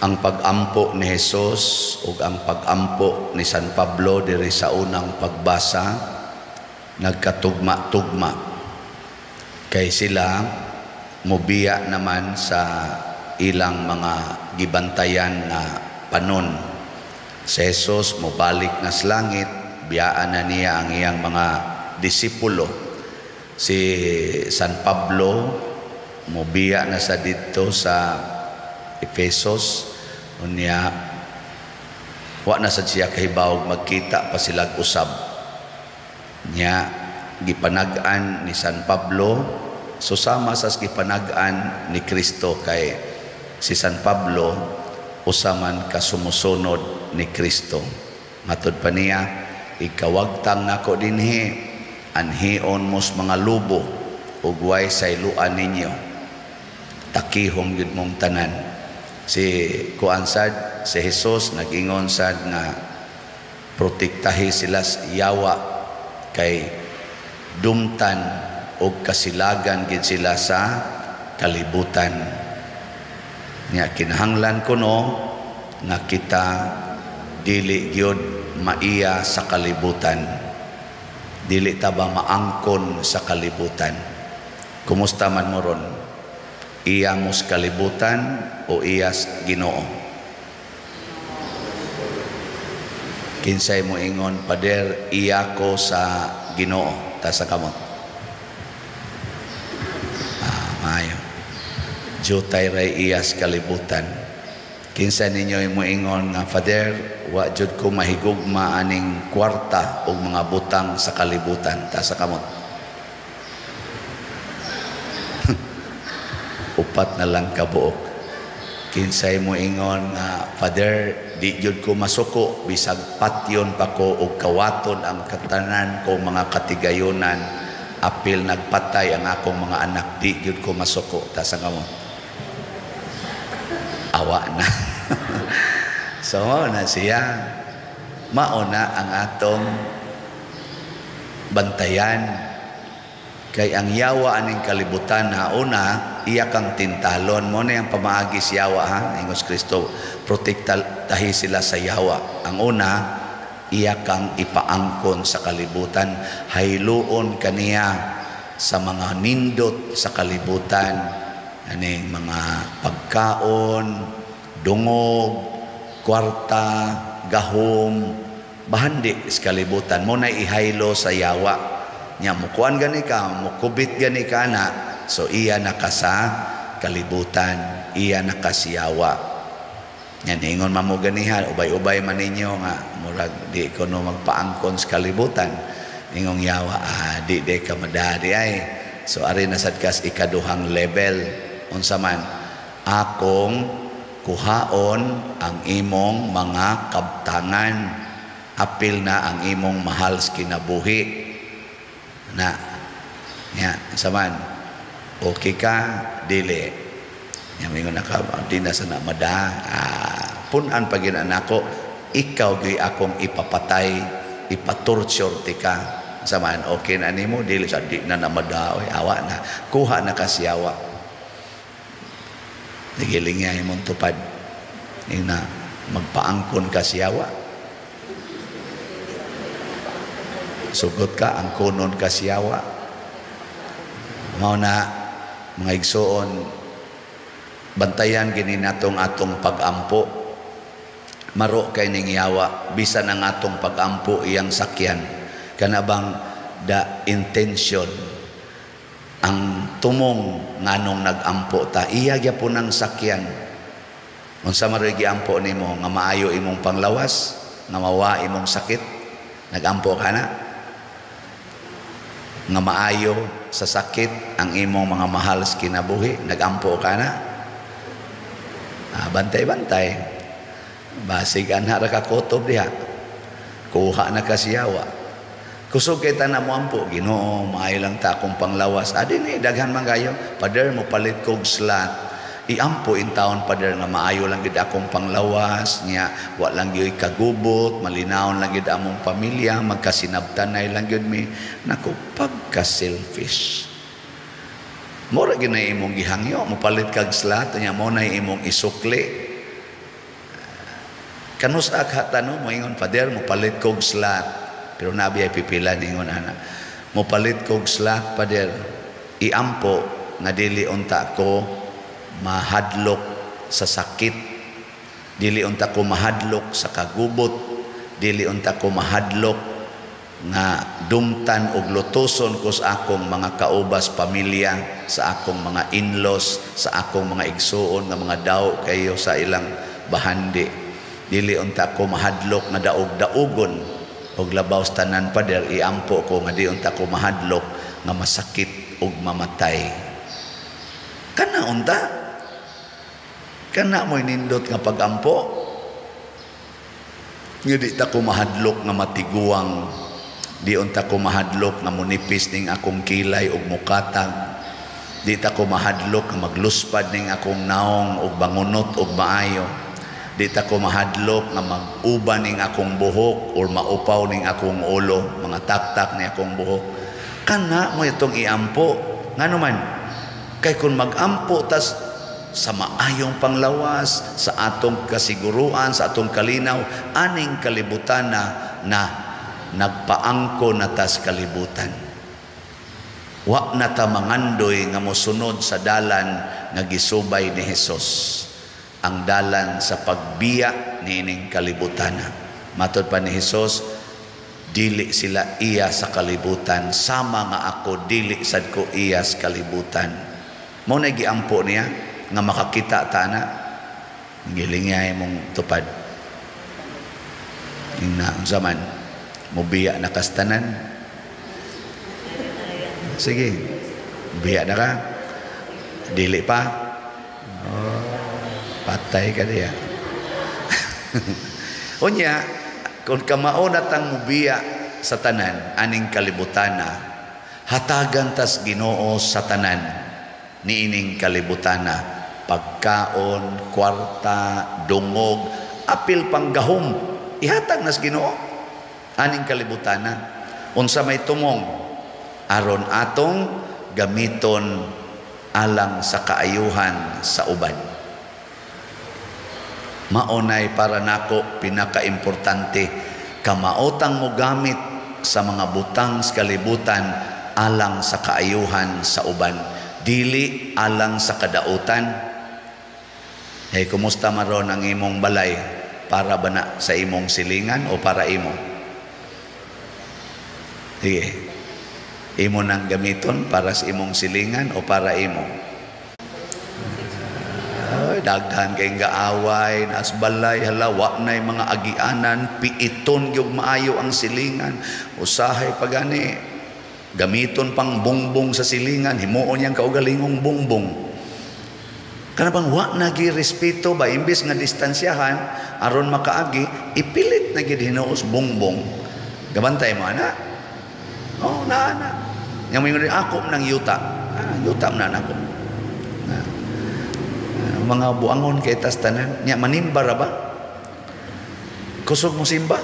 ang pag-ampo ni Jesus ug ang pag-ampo ni San Pablo diri sa unang pagbasa nagkatugma-tugma, kay sila mobiya naman sa ilang mga gibantayan na panon. Si Jesus mobalik na sa langit, biyaan na niya ang iyang mga disipulo. Si San Pablo mobiya na sa dito sa Efesos, unya wa na sad siya kahibaw magkita pa sila usab. Nya gipanag-an ni San Pablo susama sa gipanag-an ni Kristo, kay si San Pablo usaman kasumusunod ni Kristo. Matod pa niya, ikawagtang nako dinhi, anhion mos mga lubo ug way sayloan ninyo, takihong yun mong tanan. Si kuansad, si Jesus nag-ingon sad nga protektahi sila sa yawa, kay dumtan o kasilagan gid sila sa kalibutan. Nya kinahanglan kuno nga kita dili gyud maiya sa kalibutan, dili ta ba maangkon sa kalibutan. Kumusta man mo ron? Iya mo sa kalibutan o iya sa Ginoo? Kinsay mo ingon, Pader, iya ko sa Ginoo, ta sa kamot. Mayo. Jutay ray iya sa kalibutan. Kinsay ninyo mo ingon nga, Pader, wa jud ko mahigugma aning kwarta o mga butang sa kalibutan, ta sa kamot. Upat na lang kabuok. Kinsay mo ingon nga, Father, di jud ko masuko, bisag patyon pa ko og kawaton ang katanan ko mga katigayunan, apil nagpatay ang akong mga anak, di jud ko masuko. Ta sa kamot. Awa na. So na siya, mauna ang atong bantayan. Kay ang yawa aning kalibutan na una, iya kang tintalon mo na yung pamaagi si yawa, ha? Ingos Kristo, protektahi sila sa yawa. Ang una, iya kang ipaangkon sa kalibutan, hayluon kaniya sa mga nindot sa kalibutan, aning mga pagkaon, dungog, kwarta, gahom, bahandi sa kalibutan mo na ihaylo sa yawa. Nya mukuan gani ka, mukubit gani ka na, so iya naka sa kalibutan, iya nakasiyawa. Nya ningon mamo ganihan, ubay-ubay man ninyo nga murag di ko no magpaangkon sa kalibutan. Ingong yawa, di ka madadi ay. So ari na sad kas ikaduhang level. Unsa man, akong kuhaon ang imong mga kabtangan, apil na ang imong mahal sa kinabuhi. Na nya saman okay ka dili nya mingon naka di na sana mada punan pagin anako, ikaw gyud akong ipapatay, ipatorture ti ka. Saman okay na nimo, dili sa di na namada, oy awa na, kuha na kasiyawa. Nagiling niya imong tupad ina magpaangkon kasiyawa. Sugot ka ang kunon kasiyawa. Mao na mga igsoon, bantayan gini natong atong pag-ampo. Maro kay ning yawa, bisan ang atong pag-ampo iyang sakyan. Kana bang the intention, ang tumong nganong nag-ampo ta, iya gyapon ang sakyan. Unsa man ray giampo nimo nga maayo imong panglawas, nga mawa imong sakit, nag-ampo ka na. Nga maayo sa sakit ang imong mga mahal sa kinabuhi, nag-ampo ka na. Bantay-bantay. Basig anha ra ka kutob diha. Kuha na kasiyawa. Kusog kay tanan mo ampo, Ginoo, maayo lang ta akong panglawas. Adin daghan man gayo, Pader mo palit kog slot. Iampo in taon, Pader, nga maayo lang gid akong panglawas niya, wa lang gyud kagubot, malinawon lang gid among pamilya, magkasinabtanay lang gyud mi. Naku, pagka selfish. Mura gid na imong gihangyo, mo palit kag slot niya, mo na imong isukli. Kanus aghatan mo ingon, Father, mo palit kog slot. Pero nabi ay pipila ningon ana. Mo palit kog slot, Father. Iampo nga dili unta ko mahadlok sa sakit. Dili unta ko mahadlok sa kagubot. Dili unta ko mahadlok nga dumtan og lutoson ko sa akong mga kaubas pamilya, sa akong mga in-laws, sa akong mga igsuon nga mga daw kayo sa ilang bahandi. Dili unta ko mahadlok nga daog-daogon og labaw sa tanan, Pader. Iampo ko nga di unta ko mahadlok nga masakit og mamatay. Kana unta? Kana mo nindot nga pagampo? Nga di ta ko mahadlok nga matiguang. Di unta ko mahadlok nga munipis ning akong kilay ug mukatag. Di ta ko mahadlok nga magluspad ning akong naong ug bangunot ug maayo. Di ta ko mahadlok nga mag-uban ning akong buhok or maupaw ning akong ulo, mga taktak ning akong buhok. Kana mo itong iampo. Ngano man? Kay kung mag-ampo tas sa maayong panglawas, sa atong kasiguruan, sa atong kalinaw, aning kalibutan na nagpaangko na tas kalibutan. Wa na ta mangandoy nga mosunod sa dalan nga gisubay ni Hesus, ang dalan sa pagbiya niining kalibutan. Matod pa ni Hesus, dili sila iya sa kalibutan, sama nga ako dili sad ko iya sa kalibutan. Mo na giampo niya nga makakita ta na gilingay mong tupad. Ina zaman mubiya na kastanan. Sige, biya na ka. Dili pa. Oh, patay ka diya. Unya, kung kamao na tang mubiya sa tanan, aning kalibutana, hatagan tas Ginoo sa tanan, niining kalibutana, pagkaon, kwarta, dungog, apil panggahom, ihatag nas Ginoo. Aning kalibutana, unsa may tumong aron atong gamiton alang sa kaayuhan sa uban. Maunay para nako pinakaimportante, kamaotang mo gamit sa mga butang sa kalibutan alang sa kaayuhan sa uban, dili alang sa kadautan. Hey, kumusta maron ang imong balay? Para ba na sa imong silingan o para imo? Sige, imo nang gamiton para sa imong silingan o para imo? Ay, daghan kay gaaway, nas balay, halawa na'y mga agianan, piiton gyud maayo ang silingan. Usahay pagani, gamiton pang bungbong sa silingan, himuon yang kaugalingong bungbong. Kana bang wa na gi respeto ba, imbis nga distansyahan aron makaagi, ipilit na gid hinuos bungbong. Gabantay mo ana? Oh, na. Yang mga ako nang yuta. Yuta na ako. Mga buangon kay tas tanan. Nya manimba ra ba? Kusog mo simba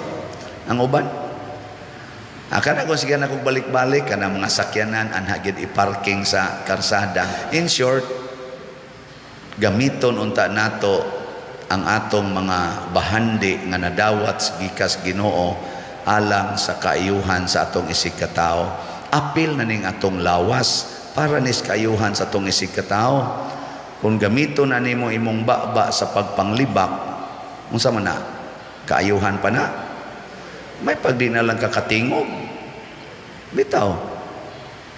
ang uban. Kana kung sige na kog balik-balik kana mga sakyanan anha gid i-parking sa karsada. In short, gamiton unta nato ang atong mga bahandi nga nadawat gikas Ginoo alang sa kaayuhan sa atong isig katao. Apil na ning atong lawas para nis kaayuhan sa atong isig katao. Kung gamito na nimo imong baba sa pagpanglibak, unsa man na? Kaayuhan pa na? May pagdi na lang kakatingog. Bitaw.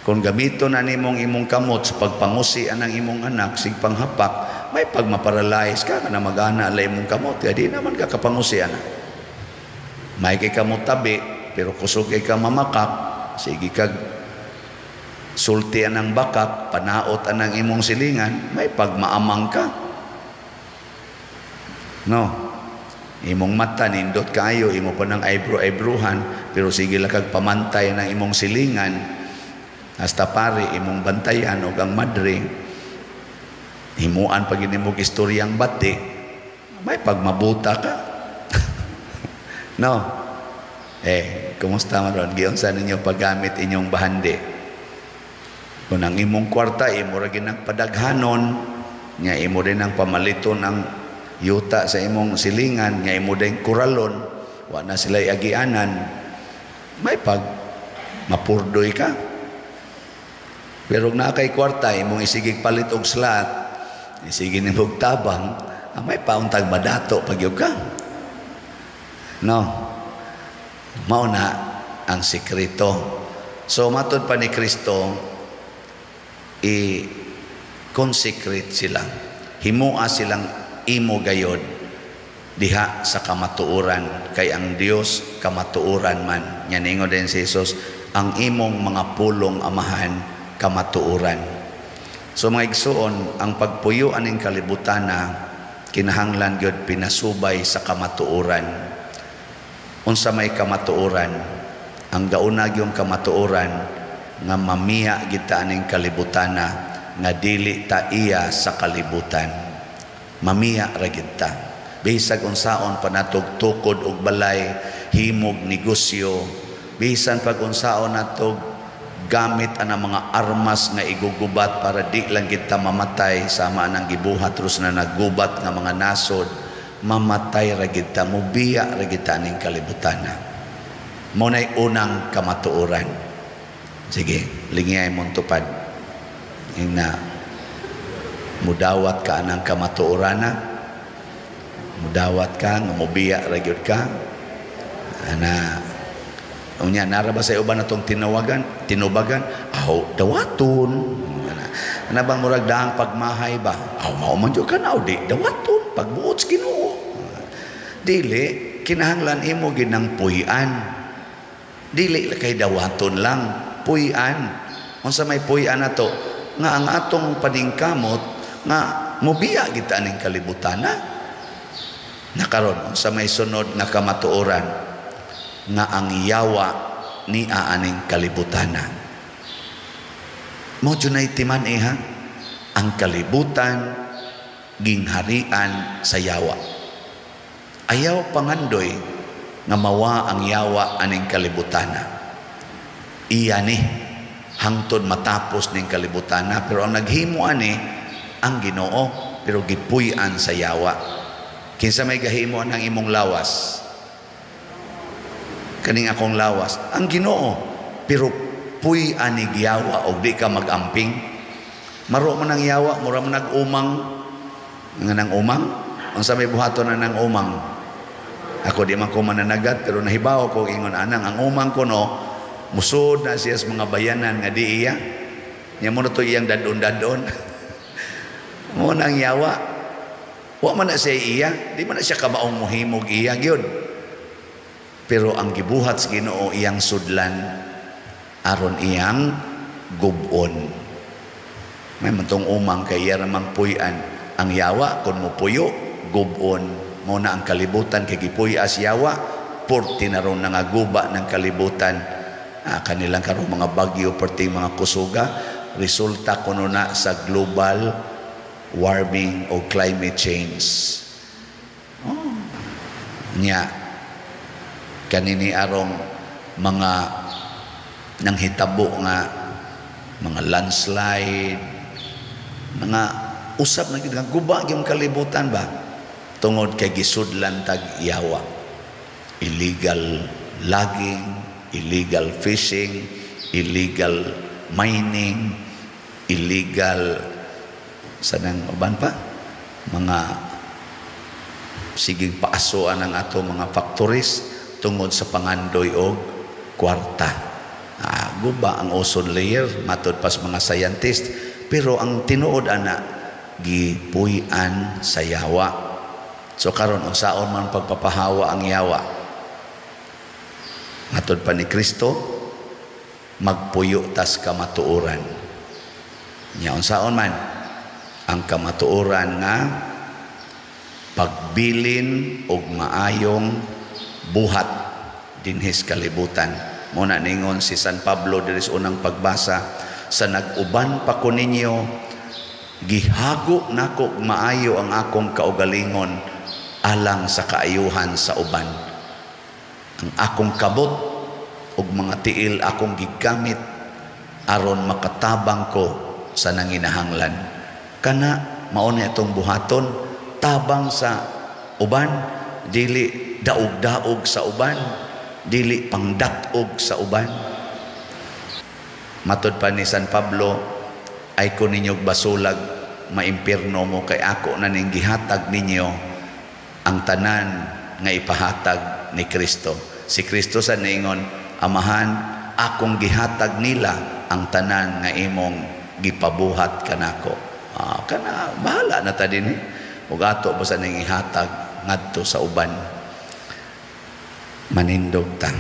Kung gamito na nimong imong kamot sa pagpangusi anang imong anak, sig panghapak, may pagmaparalyze ka na magana la imong kamot, di naman ka kapangusi anak. May kay ka mo tabi, pero kusog kay ka mamakak, sige kag sulti anang bakak, panaot anang imong silingan, may pagmaamang ka. No? Imong mata, nindot kayo, imo pa ng eyebrow-eyebrowan, pero sige lang kag pamantay ng imong silingan, hasta pare, imong bantayan o ang madre, himuan pag inimog istoryang bati, may pagmabuta ka. No? Kumusta maron? Giunsa ninyo paggamit inyong bahandi? Kung ang imong kwarta, imo ra ginang padaghanon, nya imo rin ang pamaliton ang yuta sa imong silingan nga imo ding kuralon, wa na sila agianan, may pag mapurdoy ka. Pero na kay kwarta imong isigig palit og slot, isigig nimog tabang, may pauntag madato pagyud ka. No. Mao na ang sikreto. So matud pa ni Kristo, i-consecrate sila. Himua silang imo gayod diha sa kamatuoran, kay ang Dios kamatuoran man. Nya ningon din si Jesus, ang imong mga pulong amahan kamatuoran. So mga igsuon, ang pagpuyo aning kalibutan na kinahanglan gyud pinasubay sa kamatuoran. Unsa may kamatuoran? Ang gauna gyung kamatuoran nga mamiya kita aning kalibutan na nga dili ta iya sa kalibutan. Mamiya ra gid ta. Bisag unsaon pa natog tukod og balay, himog negosyo, bisan pag unsaon natog gamit ana mga armas nga igugubat para di lang kita mamatay, sama nang gibuhat terus na naggubat nga mga nasod, mamatay ra gid ta, mubiya ra gid ta ning kalibutan na. Mo nay unang kamatuoran. Sige, lingay mong tupad. Na mudawat ka anang kamatuoran na, mudawat ka nga mubiya ra gyud ka ana unya nara ba sa uban natong tinubagan dawaton ana bang murag daang pagmahay ba mao man jud kanaw di dawaton pagbuot sa Ginoo. Dili kinahanglan imo ginang puy-an, dili kay dawaton lang, puy-an. Unsa may puy-an nato nga ang atong paningkamot nga mubiya kita ning kalibutan na karon sa may sunod na kamatuoran nga ang yawa ni aaning kalibutan na. Mo junay timan ang kalibutan gingharian sa yawa. Ayaw pangandoy nga mawa ang yawa aning kalibutan na. Iya ni hangtod matapos ning kalibutan na, pero ang naghimo ani ang Ginoo, pero gipuy-an sa yawa. Kinsa may gahimo ng imong lawas? Kaning akong lawas, ang Ginoo, pero puy-an ni yawa og di ka magamping. Maro man ang yawa, mura man nag-umang nga nang umang. Ang sa may buhaton na nang umang. Ako di man ko mananagat, pero nahibaw ko ingon anang ang umang ko no, musod na siya sa mga bayanan nga di iya. Nya mo na to iyang dadon-dadon. Mo nang yawa. Wa man na siya iya, di man na siya kabaong muhimog iya gyud. Pero ang gibuhat sa Ginoo iyang sudlan aron iyang gubon. May mantong umang kay iya ramang puy-an. Ang yawa kun mo puyo, gubon. Mo na ang kalibutan kay gipuy-as yawa, porti na ron nangaguba ng kalibutan. Kanilang karon mga bagyo, porti mga kusuga, resulta kuno na sa global warming o climate change. Nya kanini arong mga nanghitabo nga mga landslide, mga usap na gid nga guba gyud kalibutan ba tungod kay gisudlan tag yawa. Illegal logging, illegal fishing, illegal mining, illegal sanang uban pa mga sigig paasoan ang ato mga factories tungod sa pangandoy og kwarta. Guba ang ozone layer matud pas mga scientist, pero ang tinuod ana gipuy-an sa yawa. So karon unsaon man pagpapahawa ang yawa? Matud pa ni Kristo, magpuyo tas kamatuoran. Nya unsaon man ang kamatuoran nga pagbilin og maayong buhat dinhis kalibutan. Muna ningon si San Pablo diri sa unang pagbasa, sa nag-uban pa ko ninyo, gihago nako maayo ang akong kaugalingon alang sa kaayuhan sa uban. Ang akong kabot ug mga tiil akong gigamit aron makatabang ko sa nanginahanglan. Kana mao ni atong buhaton tabang sa uban, dili daog-daog sa uban, dili pangdatog sa uban. Matod pa ni San Pablo, ay ko ninyog basulag, maimpirno mo, kay ako na ning gihatag ninyo ang tanan nga ipahatag ni Kristo. Si Kristo sa ningon, Amahan, akong gihatag nila ang tanan nga imong gipabuhat kanako. Kana bahala na ta din ug ato basta ning ihatag ngadto sa uban. Manindog ta.